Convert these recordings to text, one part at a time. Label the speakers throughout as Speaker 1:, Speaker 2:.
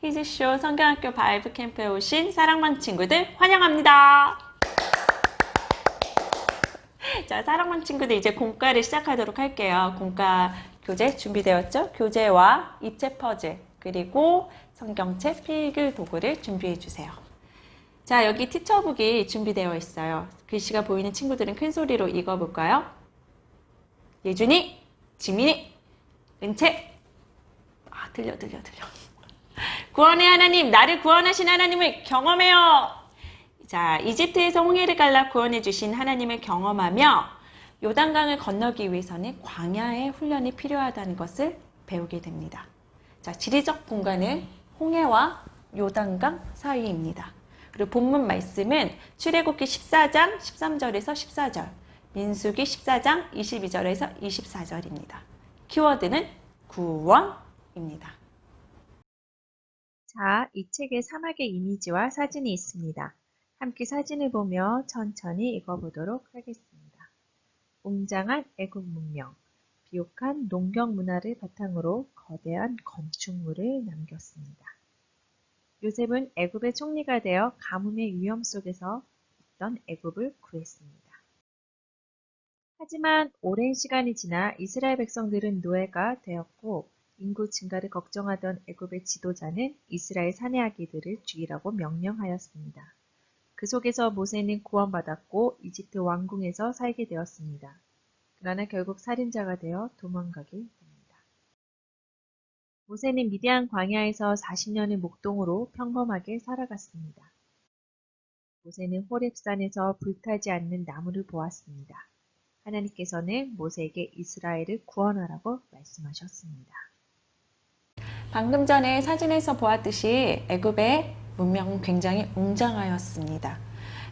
Speaker 1: 히즈쇼 성경학교 바이브 캠프에 오신 사랑방 친구들 환영합니다. 자, 사랑방 친구들 이제 공과를 시작하도록 할게요. 공과 교재 준비되었죠? 교재와 입체 퍼즐 그리고 성경책, 필기 도구를 준비해 주세요. 자, 여기 티처북이 준비되어 있어요. 글씨가 보이는 친구들은 큰 소리로 읽어볼까요? 예준이, 지민이, 은채. 아, 들려. 구원의 하나님, 나를 구원하신 하나님을 경험해요. 자, 이집트에서 홍해를 갈라 구원해 주신 하나님을 경험하며 요단강을 건너기 위해서는 광야의 훈련이 필요하다는 것을 배우게 됩니다. 자, 지리적 공간은 홍해와 요단강 사이입니다. 그리고 본문 말씀은 출애굽기 14장 13절에서 14절, 민수기 14장 22절에서 24절입니다. 키워드는 구원입니다.
Speaker 2: 자, 이 책에 사막의 이미지와 사진이 있습니다. 함께 사진을 보며 천천히 읽어보도록 하겠습니다. 웅장한 애굽 문명, 비옥한 농경 문화를 바탕으로 거대한 건축물을 남겼습니다. 요셉은 애굽의 총리가 되어 가뭄의 위험 속에서 있던 애굽을 구했습니다. 하지만 오랜 시간이 지나 이스라엘 백성들은 노예가 되었고 인구 증가를 걱정하던 애굽의 지도자는 이스라엘 사내아기들을 죽이라고 명령하였습니다. 그 속에서 모세는 구원받았고 이집트 왕궁에서 살게 되었습니다. 그러나 결국 살인자가 되어 도망가게 됩니다. 모세는 미디안 광야에서 40년의 목동으로 평범하게 살아갔습니다. 모세는 호렙산에서 불타지 않는 나무를 보았습니다. 하나님께서는 모세에게 이스라엘을 구원하라고 말씀하셨습니다.
Speaker 1: 방금 전에 사진에서 보았듯이 애굽의 문명은 굉장히 웅장하였습니다.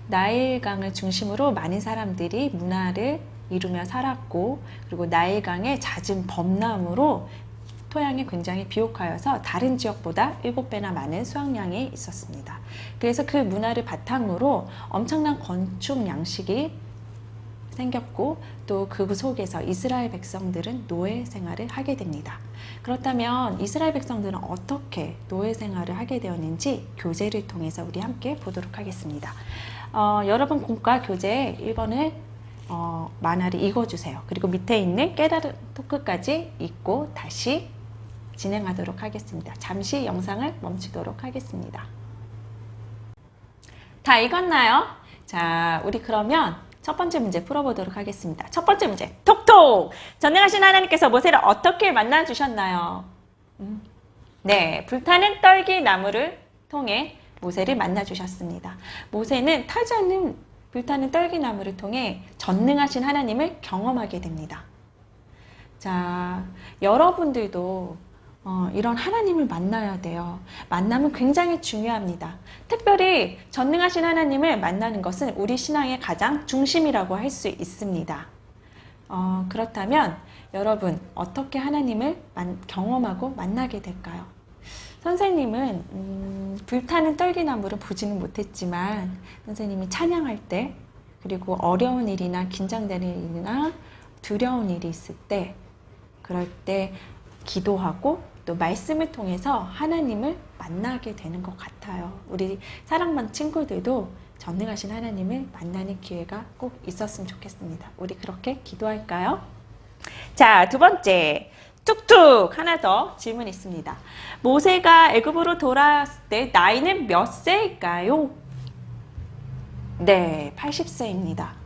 Speaker 1: 나일강을 중심으로 많은 사람들이 문화를 이루며 살았고, 그리고 나일강의 잦은 범람으로 토양이 굉장히 비옥하여서 다른 지역보다 7배나 많은 수확량이 있었습니다. 그래서 그 문화를 바탕으로 엄청난 건축 양식이 생겼고, 또 그 속에서 이스라엘 백성들은 노예 생활을 하게 됩니다. 그렇다면 이스라엘 백성들은 어떻게 노예 생활을 하게 되었는지 교재를 통해서 우리 함께 보도록 하겠습니다. 여러분 공과 교재 1번을 만화를 읽어주세요. 그리고 밑에 있는 깨달은 토크까지 읽고 다시 진행하도록 하겠습니다. 잠시 영상을 멈추도록 하겠습니다. 다 읽었나요? 자, 우리 그러면 첫 번째 문제 풀어보도록 하겠습니다. 첫 번째 문제, 톡톡! 전능하신 하나님께서 모세를 어떻게 만나주셨나요? 네, 불타는 떨기 나무를 통해 모세를 만나주셨습니다. 모세는 타지 않는 불타는 떨기 나무를 통해 전능하신 하나님을 경험하게 됩니다. 자, 여러분들도 이런 하나님을 만나야 돼요. 만남은 굉장히 중요합니다. 특별히 전능하신 하나님을 만나는 것은 우리 신앙의 가장 중심이라고 할 수 있습니다. 그렇다면 여러분 어떻게 하나님을 경험하고 만나게 될까요? 선생님은 불타는 떨기나무를 보지는 못했지만 선생님이 찬양할 때, 그리고 어려운 일이나 긴장되는 일이나 두려운 일이 있을 때, 그럴 때 기도하고 또 말씀을 통해서 하나님을 만나게 되는 것 같아요. 우리 사랑방 친구들도 전능하신 하나님을 만나는 기회가 꼭 있었으면 좋겠습니다. 우리 그렇게 기도할까요? 자, 두 번째, 툭툭 하나 더 질문 있습니다. 모세가 애굽으로 돌아왔을 때 나이는 몇 세일까요? 네, 80세입니다.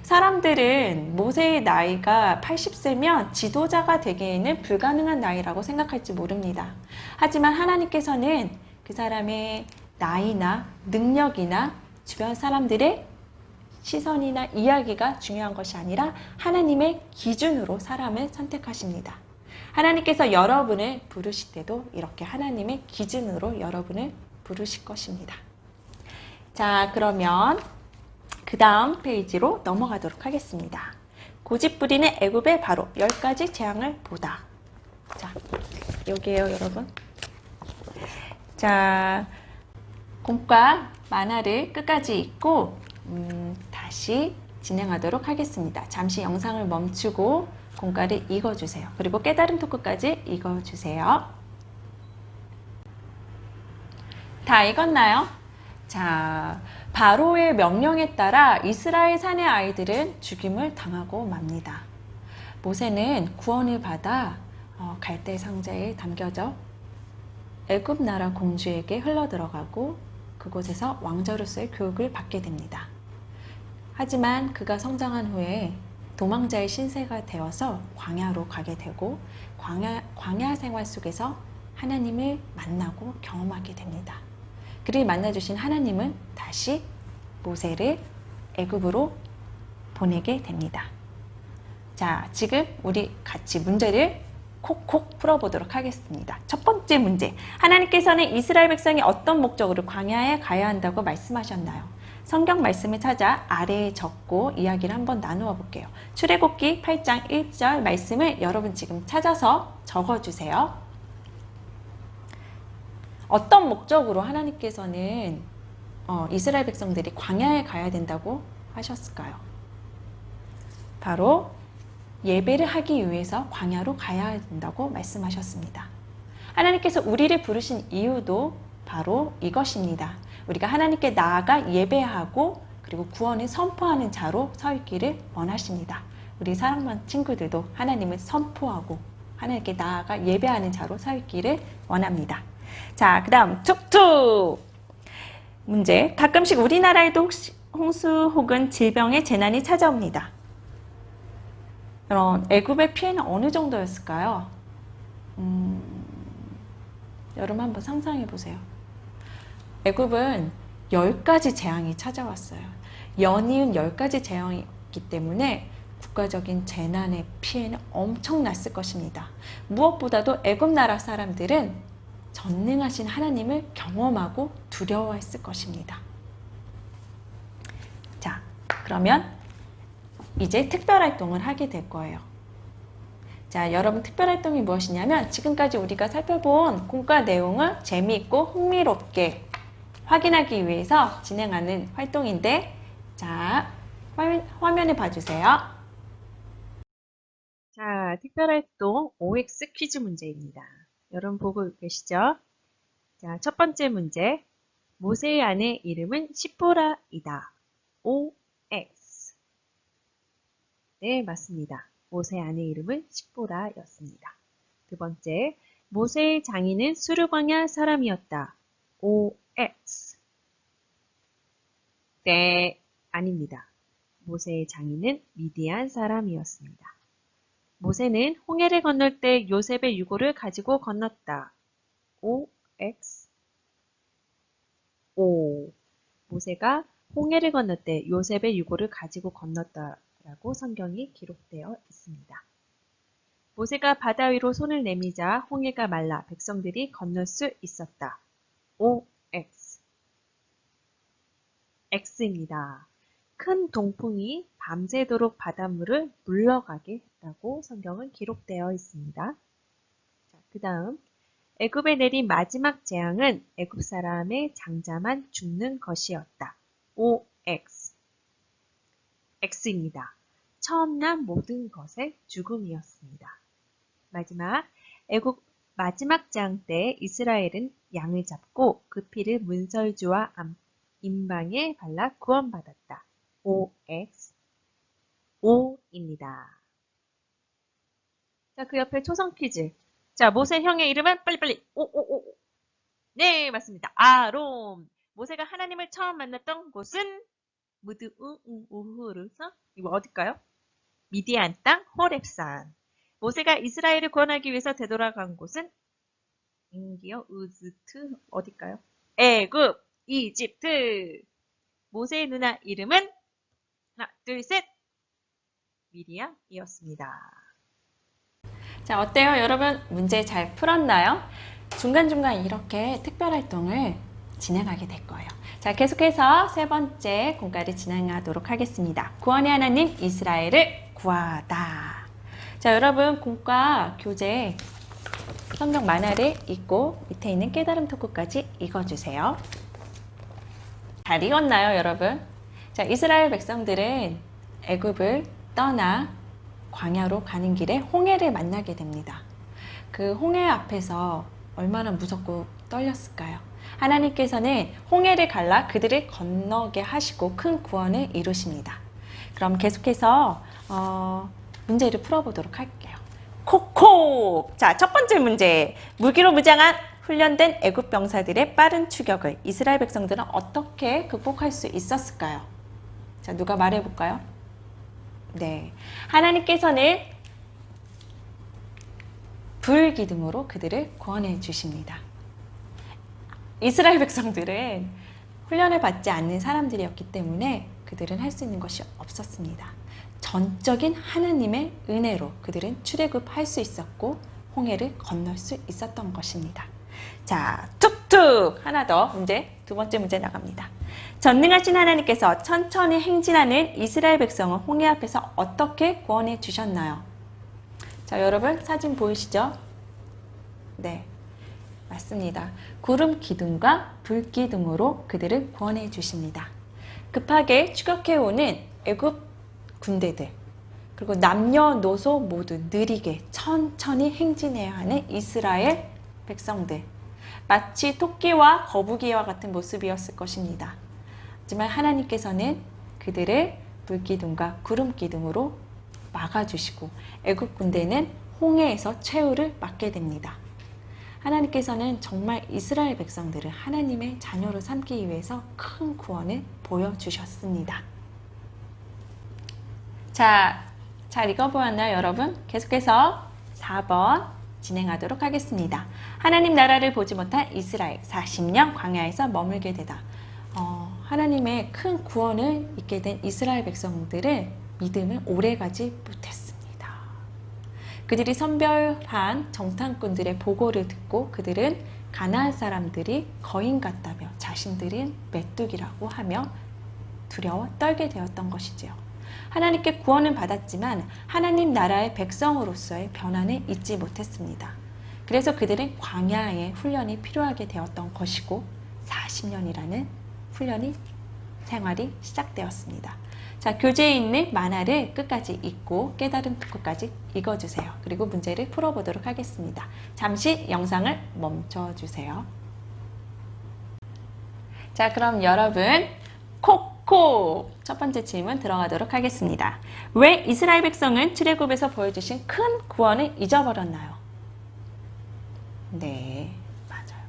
Speaker 1: 사람들은 모세의 나이가 80세면 지도자가 되기에는 불가능한 나이라고 생각할지 모릅니다. 하지만 하나님께서는 그 사람의 나이나 능력이나 주변 사람들의 시선이나 이야기가 중요한 것이 아니라 하나님의 기준으로 사람을 선택하십니다. 하나님께서 여러분을 부르실 때도 이렇게 하나님의 기준으로 여러분을 부르실 것입니다. 자, 그러면 그 다음 페이지로 넘어가도록 하겠습니다. 고집부리는 애굽의 바로 10가지 재앙을 보다. 자, 여기에요, 여러분. 자, 공과 만화를 끝까지 읽고 다시 진행하도록 하겠습니다. 잠시 영상을 멈추고 공과를 읽어주세요. 그리고 깨달음 토크까지 읽어주세요. 다 읽었나요? 자, 바로의 명령에 따라 이스라엘 산의 아이들은 죽임을 당하고 맙니다. 모세는 구원을 받아 갈대 상자에 담겨져 애굽 나라 공주에게 흘러들어가고 그곳에서 왕자로서의 교육을 받게 됩니다. 하지만 그가 성장한 후에 도망자의 신세가 되어서 광야로 가게 되고 광야 생활 속에서 하나님을 만나고 경험하게 됩니다. 그를 만나주신 하나님은 다시 모세를 애굽으로 보내게 됩니다. 자, 지금 우리 같이 문제를 콕콕 풀어보도록 하겠습니다. 첫 번째 문제. 하나님께서는 이스라엘 백성이 어떤 목적으로 광야에 가야 한다고 말씀하셨나요? 성경 말씀을 찾아 아래에 적고 이야기를 한번 나누어 볼게요. 출애굽기 8장 1절 말씀을 여러분 지금 찾아서 적어주세요. 어떤 목적으로 하나님께서는 이스라엘 백성들이 광야에 가야 된다고 하셨을까요? 바로 예배를 하기 위해서 광야로 가야 된다고 말씀하셨습니다. 하나님께서 우리를 부르신 이유도 바로 이것입니다. 우리가 하나님께 나아가 예배하고 그리고 구원을 선포하는 자로 서 있기를 원하십니다. 우리 사랑하는 친구들도 하나님을 선포하고 하나님께 나아가 예배하는 자로 서 있기를 원합니다. 자, 그 다음 툭툭 문제. 가끔씩 우리나라에도 홍수 혹은 질병의 재난이 찾아옵니다. 그럼 애굽의 피해는 어느 정도였을까요? 여러분 한번 상상해 보세요. 애굽은 10가지 재앙이 찾아왔어요. 연이은 10가지 재앙이기 때문에 국가적인 재난의 피해는 엄청났을 것입니다. 무엇보다도 애굽 나라 사람들은 전능하신 하나님을 경험하고 두려워했을 것입니다. 자, 그러면 이제 특별활동을 하게 될 거예요. 자, 여러분 특별활동이 무엇이냐면 지금까지 우리가 살펴본 공과 내용을 재미있고 흥미롭게 확인하기 위해서 진행하는 활동인데, 자, 화면을 봐주세요.
Speaker 2: 자, 특별활동 OX 퀴즈 문제입니다. 여러분 보고 계시죠? 자, 첫 번째 문제. 모세의 아내 이름은 시포라이다. OX. 네, 맞습니다. 모세의 아내 이름은 시포라였습니다. 두 번째. 모세의 장인은 수르광야 사람이었다. OX. 네, 아닙니다. 모세의 장인은 미디안 사람이었습니다. 모세는 홍해를 건널 때 요셉의 유고를 가지고 건넜다. OX. O. 모세가 홍해를 건널 때 요셉의 유고를 가지고 건넜다라고 성경이 기록되어 있습니다. 모세가 바다 위로 손을 내미자 홍해가 말라 백성들이 건널 수 있었다. OX. X입니다. 큰 동풍이 밤새도록 바닷물을 물러가게 했다고 성경은 기록되어 있습니다. 그 다음 애굽에 내린 마지막 재앙은 애굽 사람의 장자만 죽는 것이었다. OX. X입니다. 처음 난 모든 것의 죽음이었습니다. 애굽 마지막 재앙 때 이스라엘은 양을 잡고 그 피를 문설주와 임방에 발라 구원받았다. OX. O입니다. 자, 그 옆에 초성 퀴즈. 자, 모세 형의 이름은 빨리빨리. 오. 네, 맞습니다. 아롬. 모세가 하나님을 처음 만났던 곳은 무드우우후르서 이거 어딜까요? 미디안 땅 호렙산. 모세가 이스라엘을 구원하기 위해서 되돌아간 곳은 인기어 우즈트 어딜까요? 애굽, 이집트. 모세의 누나 이름은 하나, 둘, 셋. 미리암이었습니다.
Speaker 1: 자, 어때요? 여러분 문제 잘 풀었나요? 중간중간 이렇게 특별활동을 진행하게 될 거예요. 자, 계속해서 세 번째 공과를 진행하도록 하겠습니다. 구원의 하나님 이스라엘을 구하다. 자, 여러분 공과 교재 성경 만화를 읽고 밑에 있는 깨달음 토크까지 읽어주세요. 잘 읽었나요, 여러분? 자, 이스라엘 백성들은 애굽을 떠나 광야로 가는 길에 홍해를 만나게 됩니다. 그 홍해 앞에서 얼마나 무섭고 떨렸을까요? 하나님께서는 홍해를 갈라 그들을 건너게 하시고 큰 구원을 이루십니다. 그럼 계속해서 문제를 풀어보도록 할게요. 콕콕! 자, 첫 번째 문제. 무기로 무장한 훈련된 애굽 병사들의 빠른 추격을 이스라엘 백성들은 어떻게 극복할 수 있었을까요? 자, 누가 말해볼까요? 네, 하나님께서는 불기둥으로 그들을 구원해 주십니다. 이스라엘 백성들은 훈련을 받지 않는 사람들이었기 때문에 그들은 할 수 있는 것이 없었습니다. 전적인 하나님의 은혜로 그들은 출애굽할 수 있었고 홍해를 건널 수 있었던 것입니다. 자, 툭툭! 하나 더 문제, 두 번째 문제 나갑니다. 전능하신 하나님께서 천천히 행진하는 이스라엘 백성을 홍해 앞에서 어떻게 구원해 주셨나요? 자, 여러분 사진 보이시죠? 네, 맞습니다. 구름 기둥과 불 기둥으로 그들을 구원해 주십니다. 급하게 추격해오는 애굽 군대들, 그리고 남녀노소 모두 느리게 천천히 행진해야 하는 이스라엘 백성들, 마치 토끼와 거북이와 같은 모습이었을 것입니다. 하지만 하나님께서는 그들을 불기둥과 구름기둥으로 막아주시고 애굽 군대는 홍해에서 최후를 맞게 됩니다. 하나님께서는 정말 이스라엘 백성들을 하나님의 자녀로 삼기 위해서 큰 구원을 보여주셨습니다. 자, 잘 읽어보았나요, 여러분? 계속해서 4번 진행하도록 하겠습니다. 하나님 나라를 보지 못한 이스라엘 40년 광야에서 머물게 되다. 하나님의 큰 구원을 잊게 된 이스라엘 백성들은 믿음을 오래가지 못했습니다. 그들이 선별한 정탐꾼들의 보고를 듣고 그들은 가나안 사람들이 거인 같다며 자신들은 메뚜기라고 하며 두려워 떨게 되었던 것이지요. 하나님께 구원은 받았지만 하나님 나라의 백성으로서의 변화는 잊지 못했습니다. 그래서 그들은 광야의 훈련이 필요하게 되었던 것이고 40년이라는 훈련이 생활이 시작되었습니다. 자, 교재에 있는 만화를 끝까지 읽고 깨달음 토크까지 읽어주세요. 그리고 문제를 풀어보도록 하겠습니다. 잠시 영상을 멈춰주세요. 자, 그럼 여러분 콕콕 첫 번째 질문 들어가도록 하겠습니다. 왜 이스라엘 백성은 출애굽에서 보여주신 큰 구원을 잊어버렸나요? 네, 맞아요.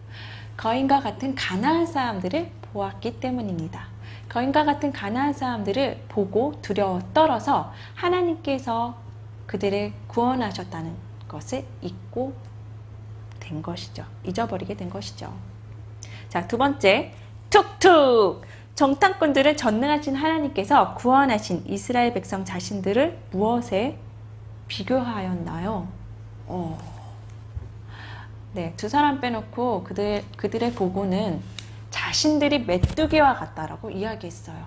Speaker 1: 거인과 같은 가나안 사람들을 보았기 때문입니다. 거인과 같은 가나안 사람들을 보고 두려워 떨어서 하나님께서 그들을 구원하셨다는 것을 잊고 된 것이죠. 잊어버리게 된 것이죠. 자, 두 번째, 툭툭! 정탐꾼들은 전능하신 하나님께서 구원하신 이스라엘 백성 자신들을 무엇에 비교하였나요? 네, 두 사람 빼놓고 그들의 보고는 자신들이 메뚜기와 같다라고 이야기했어요.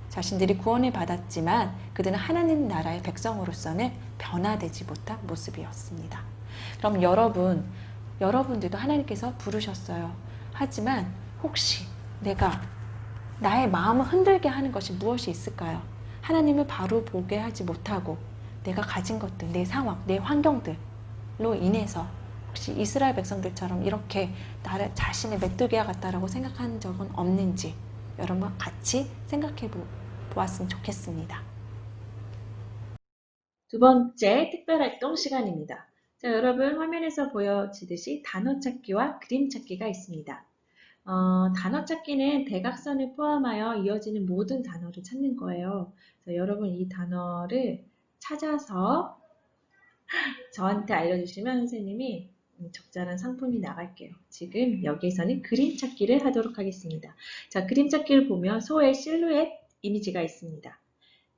Speaker 1: 자신들이 구원을 받았지만 그들은 하나님 나라의 백성으로서는 변화되지 못한 모습이었습니다. 그럼 여러분들도 하나님께서 부르셨어요. 하지만 혹시 내가 나의 마음을 흔들게 하는 것이 무엇이 있을까요? 하나님을 바로 보게 하지 못하고 내가 가진 것들, 내 상황, 내 환경들로 인해서 혹시 이스라엘 백성들처럼 이렇게 나를 자신의 메뚜기와 같다라고 생각한 적은 없는지 여러분 같이 생각해 보았으면 좋겠습니다. 두 번째 특별활동 시간입니다. 자, 여러분 화면에서 보여지듯이 단어 찾기와 그림 찾기가 있습니다. 단어 찾기는 대각선을 포함하여 이어지는 모든 단어를 찾는 거예요. 그래서 여러분 이 단어를 찾아서 저한테 알려주시면 선생님이 적절한 상품이 나갈게요. 지금 여기에서는 그림 찾기를 하도록 하겠습니다. 자, 그림 찾기를 보면 소의 실루엣 이미지가 있습니다.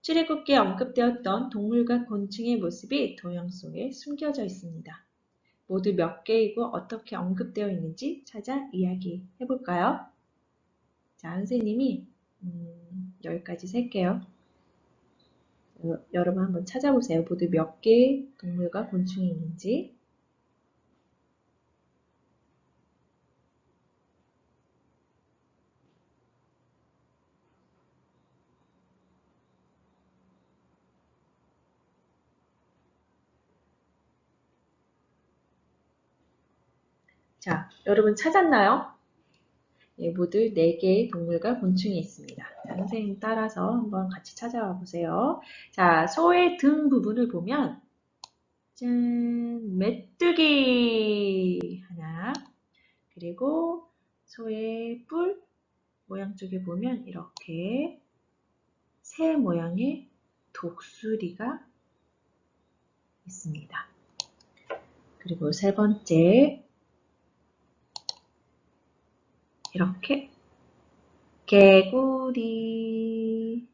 Speaker 1: 출애굽기에 언급되었던 동물과 곤충의 모습이 도형 속에 숨겨져 있습니다. 모두 몇 개이고 어떻게 언급되어 있는지 찾아 이야기해 볼까요? 자, 선생님이 여기까지 셀게요. 여러분 한번 찾아보세요. 모두 몇 개의 동물과 곤충이 있는지. 자, 여러분 찾았나요?
Speaker 2: 예, 모두 4개의 동물과 곤충이 있습니다. 자, 선생님 따라서 한번 같이 찾아와 보세요. 자, 소의 등 부분을 보면 짠, 메뚜기 하나, 그리고 소의 뿔 모양 쪽에 보면 이렇게 새 모양의 독수리가 있습니다. 그리고 세 번째, 이렇게 개구리,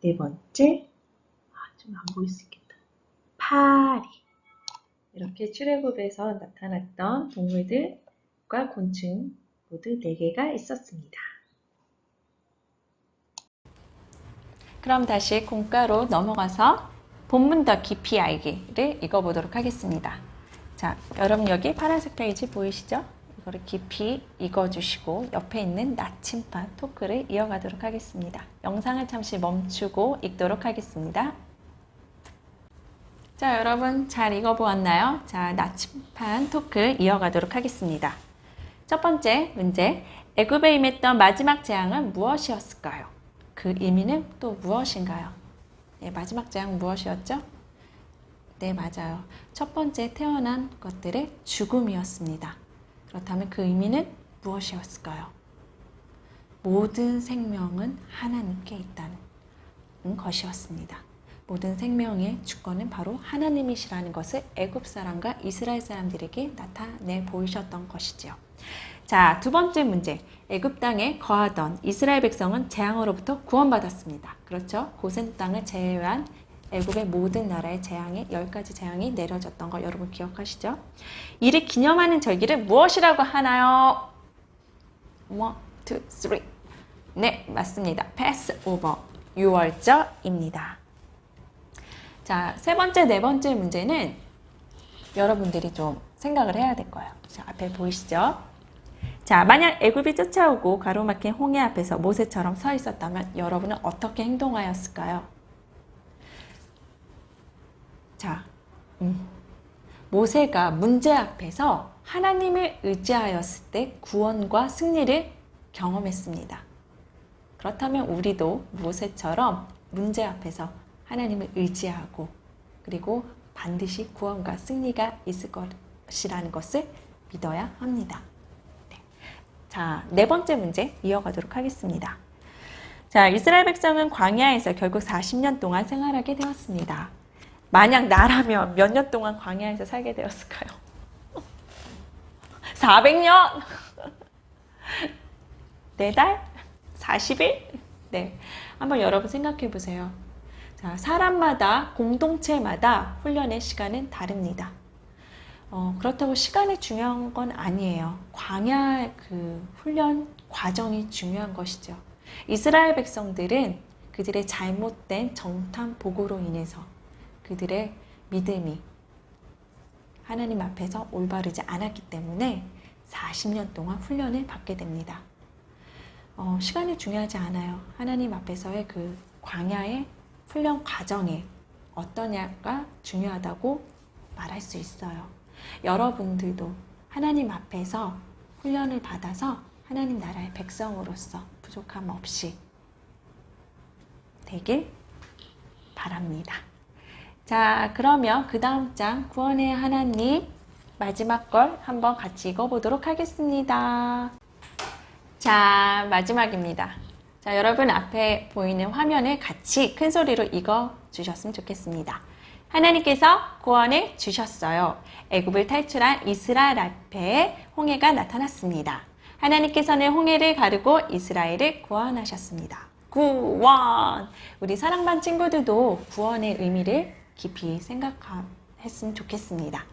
Speaker 2: 네 번째, 좀 안 보일 수 있겠다. 파리. 이렇게 출애굽에서 나타났던 동물들과 곤충 모두 4개가 있었습니다.
Speaker 1: 그럼 다시 공과로 넘어가서 본문 더 깊이 알기를 읽어보도록 하겠습니다. 자, 여러분 여기 파란색 페이지 보이시죠? 이거를 깊이 읽어주시고 옆에 있는 나침반 토크를 이어가도록 하겠습니다. 영상을 잠시 멈추고 읽도록 하겠습니다. 자, 여러분 잘 읽어보았나요? 자, 나침반 토크를 이어가도록 하겠습니다. 첫 번째 문제, 애굽에 임했던 마지막 재앙은 무엇이었을까요? 그 의미는 또 무엇인가요? 네, 마지막 재앙 무엇이었죠? 네, 맞아요. 첫 번째 태어난 것들의 죽음이었습니다. 그렇다면 그 의미는 무엇이었을까요? 모든 생명은 하나님께 있다는 것이었습니다. 모든 생명의 주권은 바로 하나님이시라는 것을 애굽 사람과 이스라엘 사람들에게 나타내 보이셨던 것이지요. 자, 두 번째 문제. 애굽 땅에 거하던 이스라엘 백성은 재앙으로부터 구원받았습니다. 그렇죠? 고센 땅을 제외한 애굽의 모든 나라의 재앙이 10가지 재앙이 내려졌던 거 여러분 기억하시죠? 이를 기념하는 절기를 무엇이라고 하나요? 1, 2, 3. 네, 맞습니다. 패스오버, 유월절입니다. 자, 세 번째, 네 번째 문제는 여러분들이 좀 생각을 해야 될 거예요. 자, 앞에 보이시죠? 자, 만약 애굽이 쫓아오고 가로막힌 홍해 앞에서 모세처럼 서 있었다면 여러분은 어떻게 행동하였을까요? 자, 모세가 문제 앞에서 하나님을 의지하였을 때 구원과 승리를 경험했습니다. 그렇다면 우리도 모세처럼 문제 앞에서 하나님을 의지하고 그리고 반드시 구원과 승리가 있을 것이라는 것을 믿어야 합니다. 네. 자, 네 번째 문제 이어가도록 하겠습니다. 자, 이스라엘 백성은 광야에서 결국 40년 동안 생활하게 되었습니다. 만약 나라면 몇 년 동안 광야에서 살게 되었을까요? 400년? 4달? 40일? 네. 한번 여러분 생각해 보세요. 자, 사람마다, 공동체마다 훈련의 시간은 다릅니다. 그렇다고 시간이 중요한 건 아니에요. 광야 그 훈련 과정이 중요한 것이죠. 이스라엘 백성들은 그들의 잘못된 정탐 보고로 인해서 그들의 믿음이 하나님 앞에서 올바르지 않았기 때문에 40년 동안 훈련을 받게 됩니다. 시간이 중요하지 않아요. 하나님 앞에서의 그 광야의 훈련 과정에 어떠냐가 중요하다고 말할 수 있어요. 여러분들도 하나님 앞에서 훈련을 받아서 하나님 나라의 백성으로서 부족함 없이 되길 바랍니다. 자, 그러면 그 다음 장 구원의 하나님 마지막 걸 한번 같이 읽어보도록 하겠습니다. 자, 마지막입니다. 자, 여러분 앞에 보이는 화면을 같이 큰 소리로 읽어주셨으면 좋겠습니다. 하나님께서 구원을 주셨어요. 애굽을 탈출한 이스라엘 앞에 홍해가 나타났습니다. 하나님께서는 홍해를 가르고 이스라엘을 구원하셨습니다. 구원! 우리 사랑반 친구들도 구원의 의미를 깊이 생각했으면 좋겠습니다.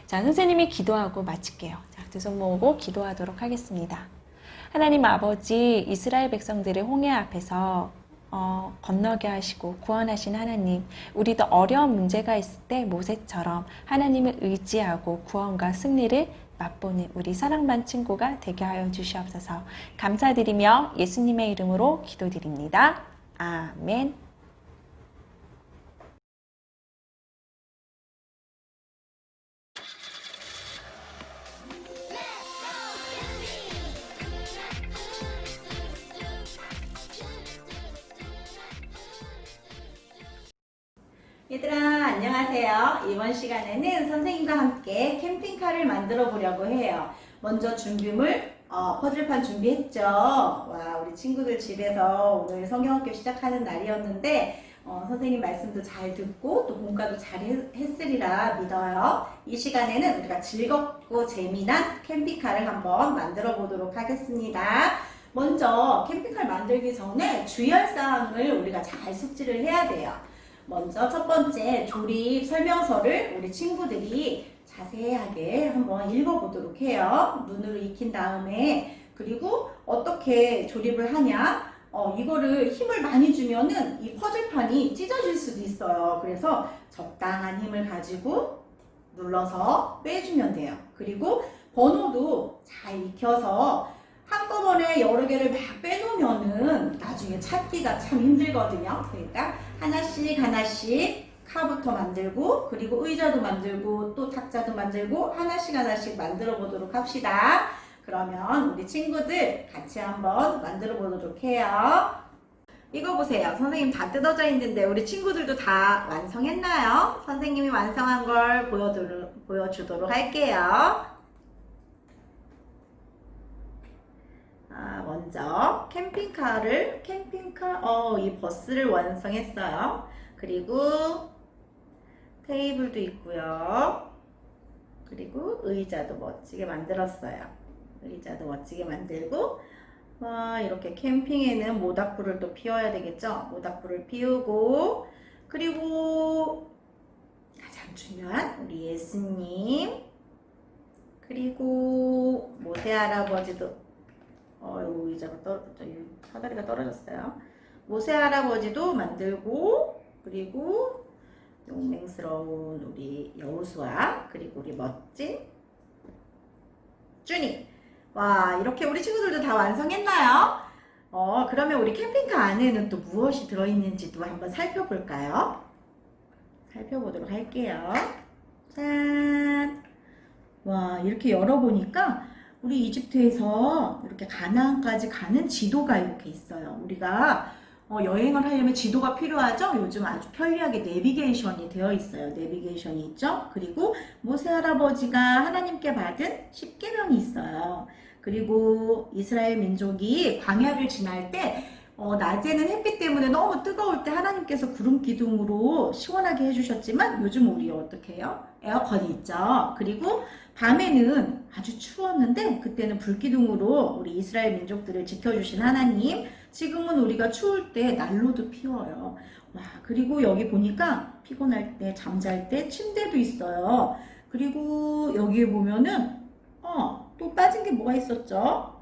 Speaker 1: 자, 선생님이 기도하고 마칠게요. 자, 두 손 모으고 기도하도록 하겠습니다. 하나님 아버지, 이스라엘 백성들을 홍해 앞에서 건너게 하시고 구원하신 하나님, 우리도 어려운 문제가 있을 때 모세처럼 하나님을 의지하고 구원과 승리를 맛보는 우리 사랑반 친구가 되게 하여 주시옵소서. 감사드리며 예수님의 이름으로 기도드립니다. 아멘.
Speaker 3: 얘들아, 안녕하세요. 이번 시간에는 선생님과 함께 캠핑카를 만들어 보려고 해요. 먼저 준비물, 퍼즐판 준비했죠? 와, 우리 친구들 집에서 오늘 성경학교 시작하는 날이었는데, 선생님 말씀도 잘 듣고 또 공과도 잘 했으리라 믿어요. 이 시간에는 우리가 즐겁고 재미난 캠핑카를 한번 만들어 보도록 하겠습니다. 먼저 캠핑카를 만들기 전에 주의할 사항을 우리가 잘 숙지를 해야 돼요. 먼저 첫 번째 조립 설명서를 우리 친구들이 자세하게 한번 읽어보도록 해요. 눈으로 익힌 다음에, 그리고 어떻게 조립을 하냐, 이거를 힘을 많이 주면은 이 퍼즐판이 찢어질 수도 있어요. 그래서 적당한 힘을 가지고 눌러서 빼주면 돼요. 그리고 번호도 잘 익혀서 한꺼번에 여러 개를 막 빼놓으면은 나중에 찾기가 참 힘들거든요. 그러니까 하나씩 하나씩 카부터 만들고, 그리고 의자도 만들고, 또 탁자도 만들고, 하나씩 하나씩 만들어 보도록 합시다. 그러면 우리 친구들 같이 한번 만들어 보도록 해요. 이거 보세요. 선생님 다 뜯어져 있는데 우리 친구들도 다 완성했나요? 선생님이 완성한 걸 보여주도록 할게요. 먼저 이 버스를 완성했어요. 그리고 테이블도 있고요. 그리고 의자도 멋지게 만들었어요. 의자도 멋지게 만들고, 이렇게 캠핑에는 모닥불을 또 피워야 되겠죠? 모닥불을 피우고, 그리고 가장 중요한 우리 예수님, 그리고 모세 할아버지도 요 의자가 사다리가 떨어졌어요. 모세 할아버지도 만들고, 그리고 용맹스러운 우리 여호수아, 그리고 우리 멋진 쭈니. 와, 이렇게 우리 친구들도 다 완성했나요? 그러면 우리 캠핑카 안에는 또 무엇이 들어있는지도 한번 살펴볼까요? 살펴보도록 할게요. 짠! 와, 이렇게 열어보니까 우리 이집트에서 이렇게 가나안까지 가는 지도가 이렇게 있어요. 우리가 여행을 하려면 지도가 필요하죠? 요즘 아주 편리하게 내비게이션이 되어 있어요. 내비게이션이 있죠? 그리고 모세 할아버지가 하나님께 받은 십계명이 있어요. 그리고 이스라엘 민족이 광야를 지날 때 낮에는 햇빛 때문에 너무 뜨거울 때 하나님께서 구름 기둥으로 시원하게 해주셨지만 요즘 우리 어떻게 해요? 에어컨이 있죠. 그리고 밤에는 아주 추웠는데 그때는 불기둥으로 우리 이스라엘 민족들을 지켜주신 하나님, 지금은 우리가 추울 때 난로도 피워요. 와, 그리고 여기 보니까 피곤할 때 잠잘 때 침대도 있어요. 그리고 여기에 보면은 또 빠진 게 뭐가 있었죠?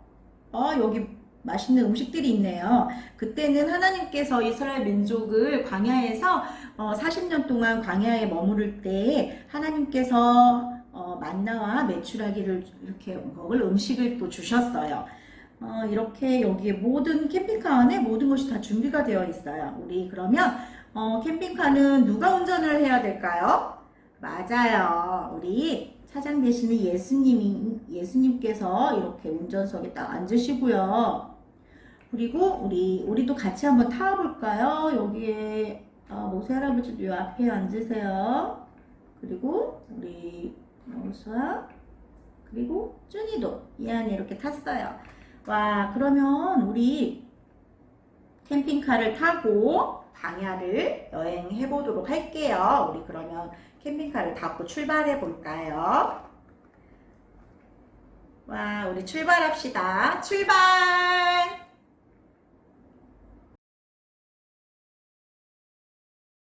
Speaker 3: 여기 맛있는 음식들이 있네요. 그때는 하나님께서 이스라엘 민족을 광야에서 40년 동안 광야에 머무를 때 하나님께서 만나와 메추라기를 이렇게 먹을 음식을 또 주셨어요. 이렇게 여기에 모든 캠핑카 안에 모든 것이 다 준비가 되어 있어요. 우리 그러면 캠핑카는 누가 운전을 해야 될까요? 맞아요. 우리 차장 되시는 예수님께서 이렇게 운전석에 딱 앉으시고요. 그리고 우리도 같이 한번 타볼까요? 여기에 모세 할아버지도 요 앞에 앉으세요. 그리고 우리 여호수아, 그리고 쭈니도 이 안에 이렇게 탔어요. 와, 그러면 우리 캠핑카를 타고 광야를 여행해 보도록 할게요. 우리 그러면 캠핑카를 타고 출발해 볼까요? 와, 우리 출발합시다. 출발!